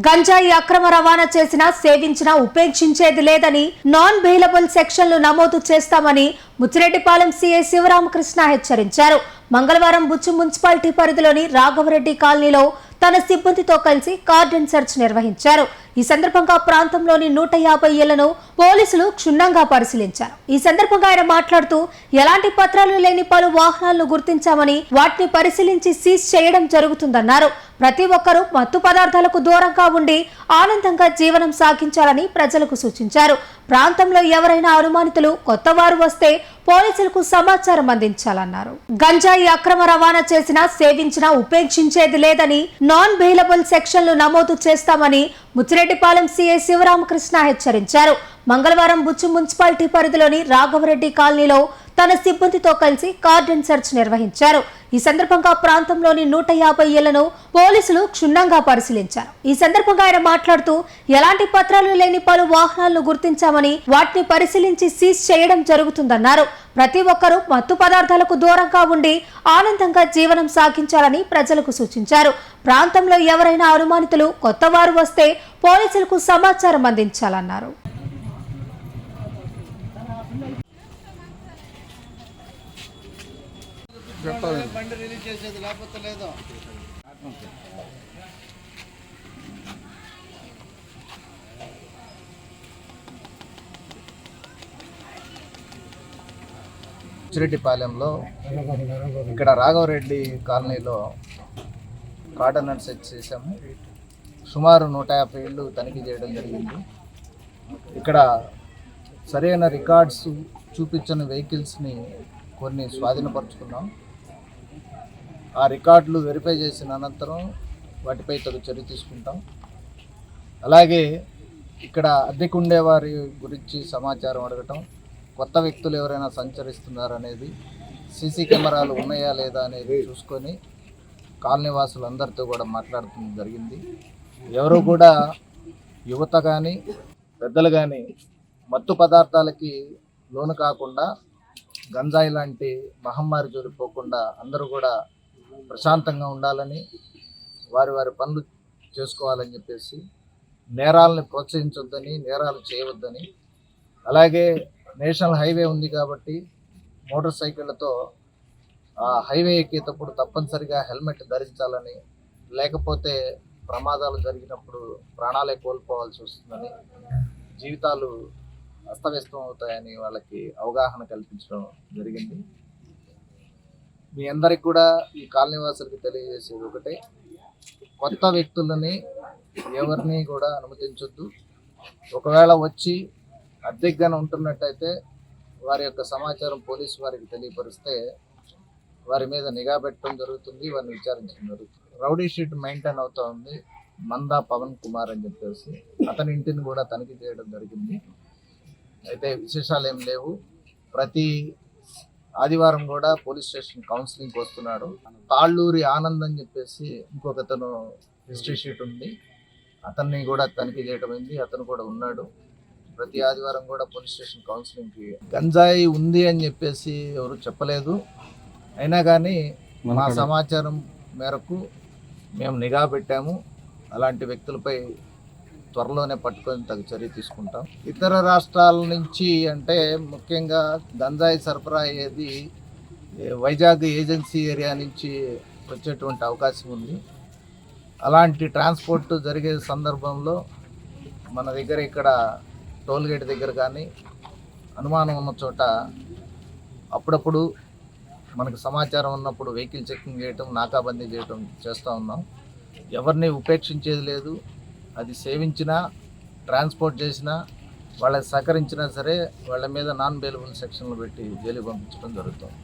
గంజాయి అక్రమ రవాణా చేసినా సేవించినా ఉపేక్షించేది లేదని నాన్ బెయిలబుల్ సెక్షన్లు నమోదు చేస్తామని ముచ్చిరెడ్డిపాలెం సీఐ శివరామకృష్ణ హెచ్చరించారు. మంగళవారం బుచ్చు మున్సిపాలిటీ పరిధిలోని రాఘవరెడ్డి కాలనీలో తన సిబ్బందితో కలిసి కార్డన్ సెర్చ్ నిర్వహించారు. ఈ సందర్భంగా ప్రాంతంలోని 150 ఇళ్లను పోలీసులు క్షుణ్ణంగా పరిశీలించారు. ఈ సందర్భంగా ఆయన మాట్లాడుతూ ఎలాంటి పత్రాలు లేని పలు వాహనాలను గుర్తించామని వాటిని పరిశీలించి సీజ్ చేయడం జరుగుతుందన్నారు. ప్రతి ఒక్కరూ మత్తు పదార్థాలకు దూరంగా ఉండి ఆనందంగా జీవనం సాగించాలని ప్రజలకు సూచించారు. ప్రాంతంలో ఎవరైనా అనుమానితులు కొత్తవారు వస్తే పోలీసులకు సమాచారం అందించాలన్నారు. గంజాయి అక్రమ రవాణా చేసినా సేవించినా ఉపేక్షించేది లేదని నాన్ బెయిలబుల్ సెక్షన్లు నమోదు చేస్తామని ముచ్చిరెడ్డిపాలెం సీఐ శివరామకృష్ణ హెచ్చరించారు. మంగళవారం బుచ్చు మున్సిపాలిటీ పరిధిలోని రాఘవరెడ్డి కాలనీలో తన సిబ్బందితో కలిసి కార్డన్ సెర్చ్ నిర్వహించారు. ఈ సందర్భంగా ప్రాంతంలోని 150 ఇళ్లను పోలీసులు క్షుణ్ణంగా పరిశీలించారు. ఈ సందర్భంగా ఆయన మాట్లాడుతూ ఎలాంటి పత్రాలు లేని పలు వాహనాలను గుర్తించామని వాటిని పరిశీలించి సీజ్ చేయడం జరుగుతుందన్నారు. ప్రతి ఒక్కరూ మత్తు పదార్థాలకు దూరంగా ఉండి ఆనందంగా జీవనం సాగించాలని ప్రజలకు సూచించారు. ప్రాంతంలో ఎవరైనా అనుమానితులు కొత్తవారు వస్తే పోలీసులకు సమాచారం అందించాలన్నారు. బండి రిలీజ్ చేసేది లేకపోతే లేదు. చిరెడ్డిపాలెంలో ఇక్కడ రాఘవరెడ్డి కాలనీలో కార్డన్ సెర్చ్ చేశాము. సుమారు 150 ఇళ్ళు తనిఖీ చేయడం జరిగింది. ఇక్కడ సరైన రికార్డ్స్ చూపించని వెహికల్స్ని కొన్ని స్వాధీనపరుచుకున్నాం. ఆ రికార్డులు వెరిఫై చేసిన అనంతరం వాటిపై తగు చర్య తీసుకుంటాం. అలాగే ఇక్కడ అద్దెకు ఉండేవారి గురించి సమాచారం అడగటం, కొత్త వ్యక్తులు ఎవరైనా సంచరిస్తున్నారనేది, సీసీ కెమెరాలు ఉన్నాయా లేదా అనేది చూసుకొని కాలనీ వాసులందరితో కూడా మాట్లాడటం జరిగింది. ఎవరు కూడా యువత కానీ పెద్దలు కానీ మత్తు పదార్థాలకి లోను కాకుండా గంజాయి లాంటి మహమ్మారి జోలిపోకుండా అందరూ కూడా ప్రశాంతంగా ఉండాలని, వారి వారి పనులు చేసుకోవాలని చెప్పేసి, నేరాలని ప్రోత్సహించొద్దని, నేరాలు చేయవద్దని, అలాగే నేషనల్ హైవే ఉంది కాబట్టి మోటార్ సైకిళ్లతో ఆ హైవే ఎక్కేటప్పుడు తప్పనిసరిగా హెల్మెట్ ధరించాలని, లేకపోతే ప్రమాదాలు జరిగినప్పుడు ప్రాణాలే కోల్పోవాల్సి వస్తుందని, జీవితాలు అస్తవ్యస్తం అవుతాయని వాళ్ళకి అవగాహన కల్పించడం జరిగింది. మీ అందరికి కూడా ఈ కాలనీ వాసులకి తెలియజేసేది ఒకటే, కొత్త వ్యక్తులని ఎవరిని కూడా అనుమతించొద్దు. ఒకవేళ వచ్చి అద్దెగ్గానే ఉంటున్నట్టయితే వారి యొక్క సమాచారం పోలీసు వారికి తెలియపరిస్తే వారి మీద నిఘా పెట్టడం జరుగుతుంది, వారిని విచారించడం జరుగుతుంది. రౌడీ షీట్ మెయింటైన్ అవుతూ ఉంది. మందా పవన్ కుమార్ అని చెప్పేసి అతని ఇంటిని కూడా తనిఖీ చేయడం జరిగింది. అయితే విశేషాలు ఏం లేవు. ప్రతి ఆదివారం కూడా పోలీస్ స్టేషన్ కౌన్సిలింగ్కి వస్తున్నాడు. తాళ్ళూరి ఆనంద్ అని చెప్పేసి ఇంకొకతను హిస్టరీ షీట్ ఉంది, అతన్ని కూడా తనిఖీ చేయడం అయింది. అతను కూడా ఉన్నాడు. ప్రతి ఆదివారం కూడా పోలీస్ స్టేషన్ కౌన్సిలింగ్కి. గంజాయి ఉంది అని చెప్పేసి ఎవరు చెప్పలేదు. అయినా కానీ మా సమాచారం మేరకు మేము నిఘా పెట్టాము. అలాంటి వ్యక్తులపై త్వరలోనే పట్టుకొని తగు చర్య తీసుకుంటాం. ఇతర రాష్ట్రాల నుంచి అంటే ముఖ్యంగా గంజాయి సరఫరా అయ్యేది వైజాగ్ ఏజెన్సీ ఏరియా నుంచి వచ్చేటువంటి అవకాశం ఉంది. అలాంటి ట్రాన్స్పోర్ట్ జరిగే సందర్భంలో మన దగ్గర ఇక్కడ టోల్గేట్ దగ్గర కానీ అనుమానం ఉన్న చోట అప్పుడప్పుడు మనకు సమాచారం ఉన్నప్పుడు వెహికల్ చెకింగ్ చేయటం, నాకాబందీ చేయటం చేస్తూ ఉన్నాం. ఎవరిని ఉపేక్షించేది లేదు. అది సేవించినా, ట్రాన్స్పోర్ట్ చేసినా, వాళ్ళకి సహకరించినా సరే వాళ్ళ మీద నాన్ బెయిలబుల్ సెక్షన్లు పెట్టి జైలుకి పంపించడం జరుగుతుంది.